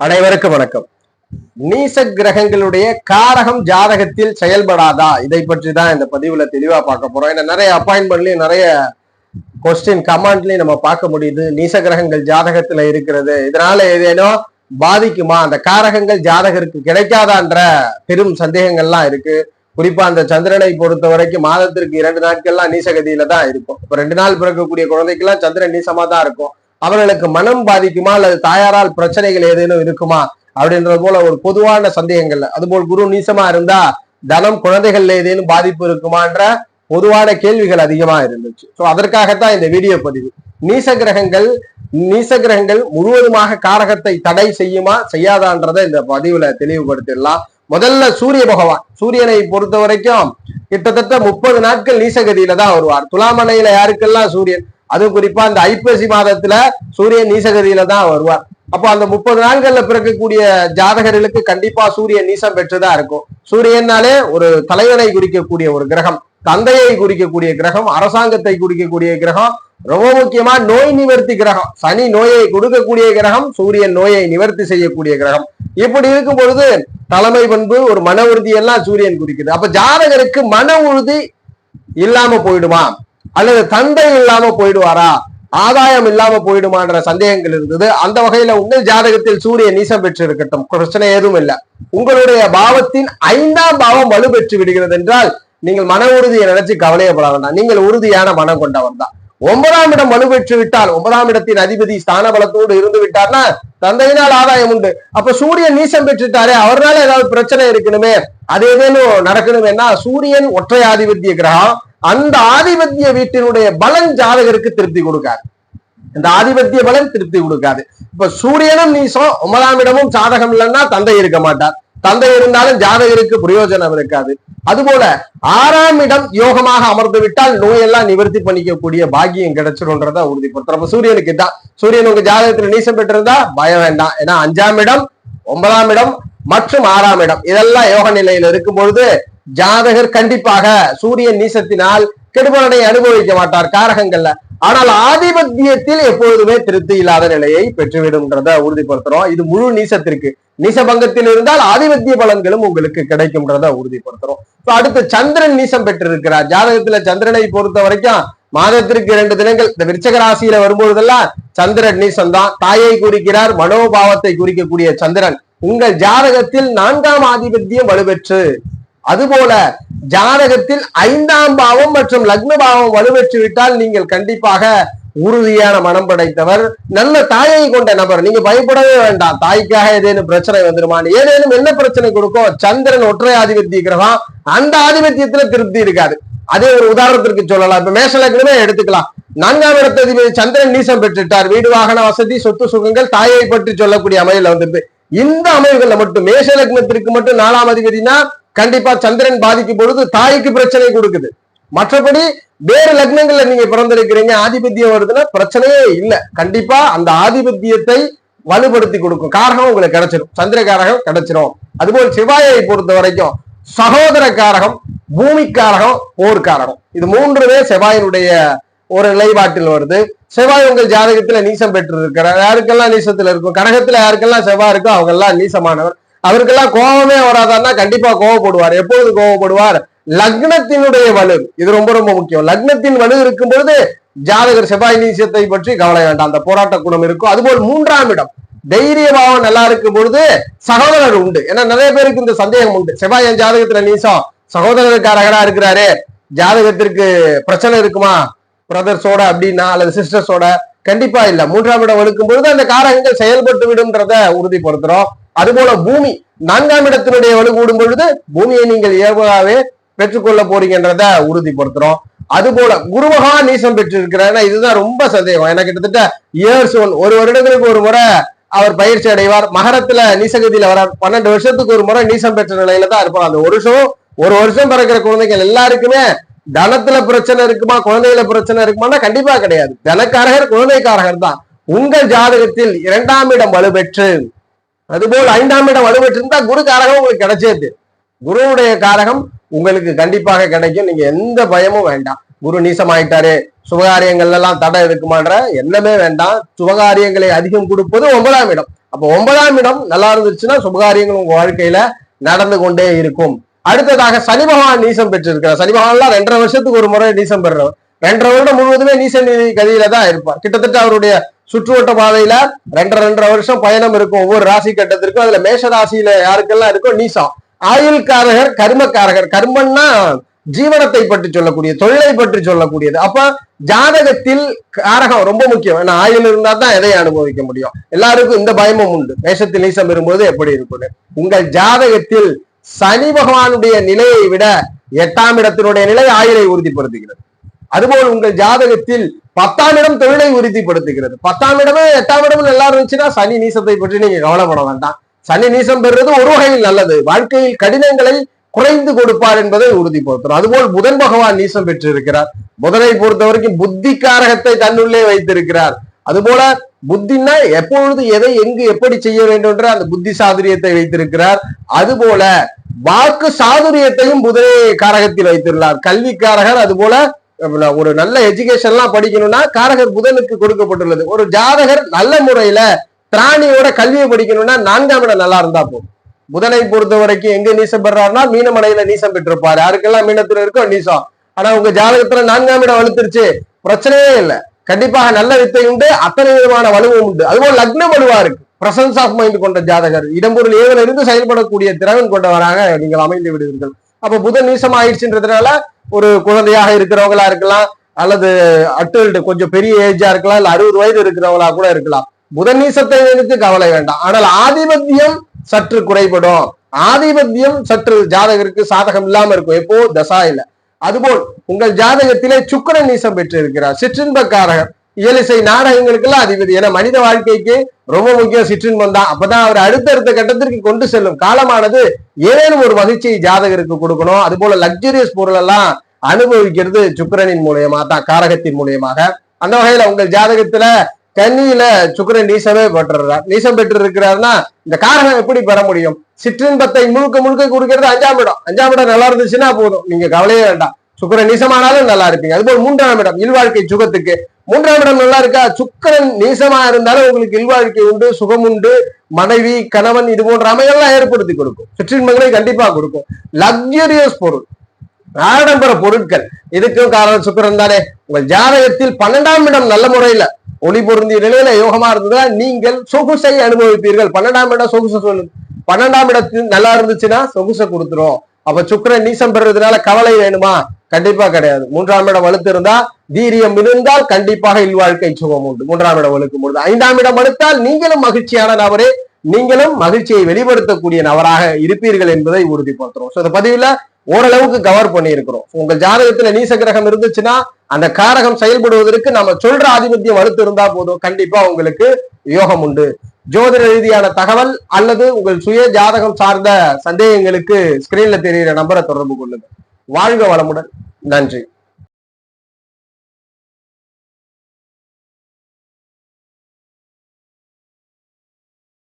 அனைவருக்கும் வணக்கம். நீச கிரகங்களுடைய காரகம் ஜாதகத்தில் செயல்படாதா, இதை பற்றி தான் இந்த பதிவுல தெளிவா பார்க்க போறோம். ஏன்னா நிறைய அப்பாயின்மெண்ட்லயும் நிறைய கொஸ்டின் கமெண்ட்லயும் நம்ம பார்க்க முடியுது. நீச கிரகங்கள் ஜாதகத்துல இருக்கிறது, இதனால ஏதேனும் பாதிக்குமா, அந்த காரகங்கள் ஜாதகருக்கு கிடைக்காதான்ற பெரும் சந்தேகங்கள்லாம் இருக்கு. குறிப்பா அந்த சந்திரனை பொறுத்த வரைக்கும் மாதத்திற்கு 2 நாட்கள்லாம் நீசகதியில தான் இருக்கும். இப்ப 2 நாள் பிறக்கக்கூடிய குழந்தைக்கெல்லாம் சந்திரன் நீசமா தான் இருக்கும். அவர்களுக்கு மனம் பாதிக்குமா அல்லது தாயாரால் பிரச்சனைகள் ஏதேனும் இருக்குமா அப்படின்றது போல ஒரு பொதுவான சந்தேகங்கள்ல, அதுபோல் குரு நீசமா இருந்தா தனம் குழந்தைகள்ல ஏதேனும் பாதிப்பு இருக்குமான்ற பொதுவான கேள்விகள் அதிகமா இருந்துச்சு. ஸோ அதற்காகத்தான் இந்த வீடியோ பதிவு. நீச கிரகங்கள் முழுவதுமாக காரகத்தை தடை செய்யுமா செய்யாதான்றதை இந்த பதிவுல தெளிவுபடுத்திடலாம். முதல்ல சூரிய பகவான், சூரியனை பொறுத்த வரைக்கும் கிட்டத்தட்ட 30 நாட்கள் நீசகதியில தான் வருவார். துலாமனையில யாருக்கெல்லாம் சூரியன், அதுவும் குறிப்பா இந்த ஐப்பசி மாதத்துல சூரியன் நீசகதியில தான் வருவார். அப்போ அந்த 30 நாட்கள்ல பிறக்கக்கூடிய ஜாதகர்களுக்கு கண்டிப்பா சூரியன் நீசம் பெற்றுதான் இருக்கும். சூரியனாலே ஒரு தலைவனை குறிக்கக்கூடிய ஒரு கிரகம், தந்தையை குறிக்கக்கூடிய கிரகம், அரசாங்கத்தை குறிக்கக்கூடிய கிரகம், ரொம்ப முக்கியமா நோய் நிவர்த்தி கிரகம். சனி நோயை கொடுக்கக்கூடிய கிரகம், சூரியன் நோயை நிவர்த்தி செய்யக்கூடிய கிரகம். இப்படி இருக்கும் பொழுது தலைமை பண்பு, ஒரு மன உறுதி எல்லாம் சூரியன் குறிக்குது. அப்ப ஜாதகருக்கு மன உறுதி இல்லாம போயிடுமா அல்லது தந்தை இல்லாம போயிடுவாரா, ஆதாயம் இல்லாம போயிடுமான்ற சந்தேகங்கள் இருந்தது. அந்த வகையில உங்கள் ஜாதகத்தில் சூரியன் நீசம் பெற்று இருக்கட்டும், பிரச்சனை எதுவும் இல்லை. உங்களுடைய பாவத்தின் 5ஆம் பாவம் வலு பெற்று விடுகிறது என்றால் நீங்கள் மன உறுதியை நினைச்சு கவலையப்பட வேண்டாம். நீங்கள் உறுதியான மனம் கொண்டவர் தான். 9ஆம் இடம் வலு பெற்று விட்டால், 9ஆம் இடத்தின் அதிபதி ஸ்தான பலத்தோடு இருந்து விட்டார்னா தந்தையினால் ஆதாயம் உண்டு. அப்ப சூரியன் நீசம் பெற்றுட்டாரே, அவரால் ஏதாவது பிரச்சனை இருக்கணுமே, அது ஏதேனும் நடக்கணுமேனா சூரியன் ஒற்றை ஆதிபத்திய கிரகம். அந்த ஆதிபத்திய வீட்டினுடைய பலன் ஜாதகருக்கு திருப்தி கொடுக்காது. இந்த ஆதிபத்திய பலன் திருப்தி கொடுக்காது. இப்ப சூரியனும் நீசம், 9ஆம் இடமும் சாதகம் இல்லைன்னா தந்தை இருக்க மாட்டார். தந்தை இருந்தாலும் ஜாதகருக்கு பிரயோஜனம் இருக்காது. அதுபோல 6ஆம் இடம் யோகமாக அமர்ந்து விட்டால் நோயெல்லாம் நிவர்த்தி பண்ணிக்கக்கூடிய பாக்கியம் கிடைச்சிரும்ன்றத உறுதிப்படுத்துறோம். அப்ப சூரியனுக்கு தான், சூரியன் உங்க ஜாதகத்துல நீசம் பெற்றிருந்தா பயம் வேண்டாம். ஏன்னா 5ஆம் இடம், 9ஆம் இடம் மற்றும் 6ஆம் இடம் இதெல்லாம் யோக நிலையில இருக்கும் பொழுது ஜாதகர் கண்டிப்பாக சூரியன் நீசத்தினால் கெடுபலனை அனுபவிக்க மாட்டார் காரகங்கள்ல. ஆனால் ஆதிபத்தியத்தில் எப்பொழுதுமே திருப்தி இல்லாத நிலையை பெற்றுவிடும்ன்றத உறுதிப்படுத்துறோம். இது முழு நீசத்திற்கு. நீசபங்கத்தில் இருந்தால் ஆதிபத்திய பலன்களும் உங்களுக்கு கிடைக்கும்ன்றத உறுதிப்படுத்துறோம். அடுத்து சந்திரன் நீசம் பெற்றிருக்கிறார். ஜாதகத்துல சந்திரனை பொறுத்த வரைக்கும் மாதத்திற்கு 2 தினங்கள் இந்த விருச்சக ராசியில வரும்பொழுதெல்லாம் சந்திரன் நீசம் தான். தாயை குறிக்கிறார், மனோபாவத்தை குறிக்கக்கூடிய சந்திரன் உங்கள் ஜாதகத்தில் 4ஆம் ஆதிபத்தியம் வலுப்பெற்று, அதுபோல ஜாதகத்தில் 5ஆம் பாவம் மற்றும் லக்ன பாவம் வலுப்பெற்று விட்டால் நீங்கள் கண்டிப்பாக உறுதியான மனம் படைத்தவர், நல்ல தாயை கொண்ட நபர். நீங்க பயப்படவே வேண்டாம், தாய்க்காக ஏதேனும் பிரச்சனை வந்துருமான்னு. ஏதேனும் என்ன பிரச்சனை கொடுக்கும், சந்திரன் ஒற்றை ஆதிபத்திய கிரகம், அந்த ஆதிபத்தியத்துல திருப்தி இருக்காது. அதே ஒரு உதாரணத்திற்கு சொல்லலாம். இப்ப மேஷ லக்னமே எடுத்துக்கலாம். 4ஆம் இடத்ததிபதி சந்திரன் நீசம் பெற்றுட்டார். வீடு வாகன வசதி, சொத்து சுகங்கள், தாயை பற்றி சொல்லக்கூடிய அமைவுல வந்துருது. இந்த அமைவுகள்ல மட்டும் மேஷ லக்னத்திற்கு மட்டும் 4ஆம் அதிபதினா கண்டிப்பா சந்திரன் பாதிக்கும் பொழுது தாய்க்கு பிரச்சனை கொடுக்குது. மற்றபடி வேறு லக்னங்கள்ல நீங்க பிறந்திருக்கிறீங்க, ஆதிபத்தியம் வருதுன்னா பிரச்சனையே இல்லை. கண்டிப்பா அந்த ஆதிபத்தியத்தை வலுப்படுத்தி கொடுக்கும் காரகம் உங்களுக்கு கிடைச்சிடும், சந்திர காரகம் கிடைச்சிடும். அதுபோல் செவ்வாயை பொறுத்த வரைக்கும் சகோதர காரகம், பூமிக்காரகம், போர்க்காரகம், இது 3மே செவ்வாயினுடைய ஒரு நிலைப்பாட்டில் வருது. செவ்வாய் உங்கள் ஜாதகத்துல நீசம் பெற்று இருக்கிறார். யாருக்கெல்லாம் நீசத்துல இருக்கும், கடகத்துல யாருக்கெல்லாம் செவ்வாய் இருக்கோ அவங்க எல்லாம் நீசமானவர். அவருக்கெல்லாம் கோபமே வராதான்னா கண்டிப்பா கோவப்படுவார். எப்பொழுது கோவப்படுவார், லக்னத்தினுடைய வலு, இது ரொம்ப ரொம்ப முக்கியம். லக்னத்தின் வலு இருக்கும் பொழுது ஜாதகர் செவ்வாய் நீசத்தை பற்றி கவலை வேண்டாம், அந்த போராட்ட குணம் இருக்கும். அதுபோல் 3ஆம் இடம் தைரிய பாவம் நல்லா இருக்கும் பொழுது சகோதரர் உண்டு. ஏன்னா நிறைய பேருக்கு இந்த சந்தேகம் உண்டு, செவ்வாய் என் ஜாதகத்துல நீசம், சகோதரருக்காரகரா இருக்கிறாரு, ஜாதகத்திற்கு பிரச்சனை இருக்குமா பிரதர்ஸோட அப்படின்னா அல்லது சிஸ்டர்ஸோட, கண்டிப்பா இல்ல. 3ஆம் இடம் வலுக்கும் பொழுது அந்த காரகங்கள் செயல்பட்டு விடும்ன்றத உறுதிப்படுத்துறோம். அதுபோல பூமி 4ஆம் இடத்தினுடைய வலு கூடும் பொழுது பூமியை நீங்கள் இயல்பாகவே பெற்றுக்கொள்ள போறீங்கன்றத உறுதிப்படுத்துறோம். அதுபோல குரு பகவான் நீசம் பெற்றிருக்கிறார். இதுதான் ரொம்ப சந்தேகம். எனக்கு கிட்டத்தட்ட இயர்ஸ் ஒரு வருடங்களுக்கு ஒரு முறை அவர் பயிற்சி அடைவார். மகரத்துல நீசகதியில வர 12 வருஷத்துக்கு ஒரு முறை நீசம் பெற்ற நிலையில தான் இருப்பார். அந்த ஒரு வருஷம் பிறக்கிற குழந்தைகள் எல்லாருக்குமே தனத்துல பிரச்சனை இருக்குமா, குழந்தைகள பிரச்சனை இருக்குமானா கண்டிப்பா கிடையாது. தனக்காரகர் குழந்தைக்காரகர் தான். உங்கள் ஜாதகத்தில் 2ஆம் இடம் வலுப்பெற்று, அதுபோல் 5ஆம் இடம் வலுப்பெற்றிருந்தா குரு காரகம் உங்களுக்கு கிடைச்சது. குருவுடைய காரகம் உங்களுக்கு கண்டிப்பாக கிடைக்கும். நீங்க எந்த பயமும் வேண்டாம். குரு நீசமாயிட்டாரு, சுபகாரியங்கள்ல எல்லாம் தடை இருக்குமான்ற எண்ணமே வேண்டாம். சுபகாரியங்களை அதிகம் கொடுப்பது 9ஆம் இடம். அப்ப 9ஆம் இடம் நல்லா இருந்துச்சுன்னா சுபகாரியங்கள் உங்க வாழ்க்கையில நடந்து கொண்டே இருக்கும். அடுத்ததாக சனி பகவான் நீசம் பெற்றிருக்கிறார். சனி பகவான்லாம் 2.5 வருஷத்துக்கு ஒரு முறை நீசம் பெறுறவர். 2.5 வருடம் முழுவதுமே நீச கதியில தான் இருப்பார். கிட்டத்தட்ட அவருடைய சுற்றுவட்ட பாதையில 2.5 வருஷம் பயணம் இருக்கும் ஒவ்வொரு ராசி கட்டத்திற்கும். அதுல மேஷ ராசியில யாருக்கெல்லாம் இருக்கோ நீசம். ஆயுள்காரகர், கர்மக்காரகர். கர்மன்னா ஜீவனத்தை பற்றி சொல்லக்கூடிய, தொழிலை பற்றி சொல்லக்கூடியது. அப்ப ஜாதகத்தில் காரகம் ரொம்ப முக்கியம். ஏன்னா ஆயுள் இருந்தா தான் எதை அனுபவிக்க முடியும். எல்லாருக்கும் இந்த பயமும் உண்டு, மேஷத்தில் நீசம் வரும்போது எப்படி இருக்கும். உங்கள் ஜாதகத்தில் சனி பகவானுடைய நிலையை விட 8ஆம் இடத்தினுடைய நிலை ஆயுளை உறுதிப்படுத்துகிறது. அதுபோல் உங்கள் ஜாதகத்தில் 10ஆம் இடம் தொழிலை உறுதிப்படுத்துகிறது. 10ஆம் இடமே 8ஆம் இடமும் நல்லா இருந்துச்சுன்னா சனி நீசத்தை பற்றி நீங்க கவலைப்பட வேண்டாம். சனி நீசம் பெறுறது ஒரு வகையில் நல்லது. வாழ்க்கையில் கடினங்களை குறைந்து கொடுப்பார் என்பதை உறுதிப்படுத்தும். அதுபோல் புதன் பகவான் நீசம் பெற்றிருக்கிறார். புதனை பொறுத்த வரைக்கும் புத்தி காரகத்தை தன்னுள்ளே வைத்திருக்கிறார். அதுபோல புத்தின்னா எப்பொழுது எதை எங்கு எப்படி செய்ய வேண்டும் என்ற அந்த புத்தி சாதுரியத்தை வைத்திருக்கிறார். அதுபோல வாக்கு சாதுரியத்தையும் புதனை காரகத்தில் வைத்திருக்கிறார். கல்வி காரகர். அதுபோல ஒரு நல்ல எஜுகேஷன் எல்லாம் படிக்கணும்னா காரகர் புதனுக்கு கொடுக்கப்பட்டுள்ளது. ஒரு ஜாதகர் நல்ல முறையில திராணியோட கல்வியை படிக்கணும்னா 4ஆம் இடம் நல்லா இருந்தா போதும். புதனை பொறுத்த வரைக்கும் எங்க நீசம் பெறாருன்னா மீனமனையில நீசம் பெற்றிருப்பாரு. யாருக்கெல்லாம் மீனத்துல இருக்கோ நீசம். ஆனா உங்க ஜாதகத்துல 4ஆம் இடம் வலுத்துருச்சு, பிரச்சனையே இல்லை. கண்டிப்பாக நல்ல வித்தை உண்டு, அத்தனை விதமான வலுவும் உண்டு. அதுபோல் லக்னம் வலுவா இருக்கு. பிரசன்ஸ் ஆஃப் மைண்ட் கொண்ட ஜாதகர், இடம்பொருள் ஏவல இருந்து செயல்படக்கூடிய திறன் கொண்டவராக நீங்கள் அமைந்து விடுவீர்கள். அப்ப புதன் நீசம் ஆயிடுச்சுன்றதுனால ஒரு குழந்தையாக இருக்கிறவங்களா இருக்கலாம், அல்லது அட்டல்டு கொஞ்சம் பெரிய ஏஜா இருக்கலாம், இல்ல 60 வயது இருக்கிறவங்களா கூட இருக்கலாம். புதன் நீசத்தை நினைத்து கவலை வேண்டாம். ஆனால் ஆதிபத்தியம் சற்று குறைபடும். ஆதிபத்தியம் சற்று ஜாதகருக்கு சாதகம் இல்லாம இருக்கும் எப்போ தசாயில. அதுபோல் உங்கள் ஜாதகத்திலே சுக்கிரன் நீசம் பெற்று இருக்கிறார். சிற்றின்பக்காரகர், இயலிசை நாடகங்களுக்கு எல்லாம் அதிபதி. ஏன்னா மனித வாழ்க்கைக்கு ரொம்ப முக்கியம் சிற்றின்பம் தான். அப்பதான் அவர் அடுத்தடுத்த கட்டத்திற்கு கொண்டு செல்லும். காலமானது ஏதேனும் ஒரு மகிழ்ச்சியை ஜாதகருக்கு கொடுக்கணும். அது போல லக்ஸரியஸ் பொருள் எல்லாம் அனுபவிக்கிறது சுக்கிரனின் மூலியமா தான், காரகத்தின் மூலியமாக. அந்த வகையில உங்கள் ஜாதகத்துல கன்னியில சுக்கிரன் நீசமே பெற்றுறார். நீசம் பெற்று இருக்கிறாருன்னா இந்த காரகம் எப்படி பெற முடியும்? சிற்றின்பத்தை முழுக்க முழுக்க கொடுக்கிறது 5ஆம் இடம். 5ஆம் இடம் நல்லா இருந்துச்சுன்னா போதும், நீங்க கவலையே வேண்டாம். சுக்கிரன் நீசமானாலும் நல்லா இருப்பீங்க. அதுபோல் 3ஆம் இடம் இல்வாழ்க்கை சுகத்துக்கு. 3ஆம் இடம் நல்லா இருக்கா? சுக்கிரன் நீசமா இருந்தாலும் உங்களுக்கு இல்வாழ்க்கை உண்டு, சுகம் உண்டு, மனைவி கணவன் இது போன்ற அமையெல்லாம் ஏற்படுத்தி கொடுக்கும். சிற்றின்பங்களை கண்டிப்பா கொடுக்கும். லக்ஸரியஸ் பொருள், ஆடம்பர பொருட்கள், இதுக்கும் காரணம் சுக்கிரன் தானே. உங்கள் ஜாதகத்தில் 12ஆம் இடம் நல்ல முறையில ஒளி பொருந்திய நிலையில யோகமா இருந்ததுன்னா நீங்கள் சொகுசை அனுபவிப்பீர்கள். 12ஆம் இடம் சொகுசை சொல்லுது. 12ஆம் இடத்தில் நல்லா இருந்துச்சுன்னா சொகுசை கொடுத்துரும். அப்ப சுக்கிரன் நீசம் பெறுறதுனால கவலை வேணுமா? கண்டிப்பா கிடையாது. 3ஆம் இடம் வலுத்து இருந்தா, தீரியம் இருந்தால் கண்டிப்பாக இல்வாழ்க்கை சுகம் உண்டு. 3ஆம் இடம் வலுக்கும் பொழுது 5ஆம் இடம் வலுத்தால் நீங்களும் மகிழ்ச்சியான நபரே, நீங்களும் மகிழ்ச்சியை வெளிப்படுத்தக்கூடிய நபராக இருப்பீர்கள் என்பதை உறுதிப்படுத்துறோம். இந்த பதிவுல ஓரளவுக்கு கவர் பண்ணி இருக்கிறோம். உங்கள் ஜாதகத்துல நீச கிரகம் இருந்துச்சுன்னா அந்த காரகம் செயல்படுவதற்கு நம்ம சொல்ற ஆதிபத்தியம் வலுத்து இருந்தா போதும், கண்டிப்பா உங்களுக்கு யோகம் உண்டு. ஜோதிட ரீதியான தகவல் அல்லது உங்கள் சுய ஜாதகம் சார்ந்த சந்தேகங்களுக்கு ஸ்கிரீன்ல தெரிகிற நம்பரை தொடர்பு கொள்ளுங்க. வாழ்க வளமுடன். நன்றி.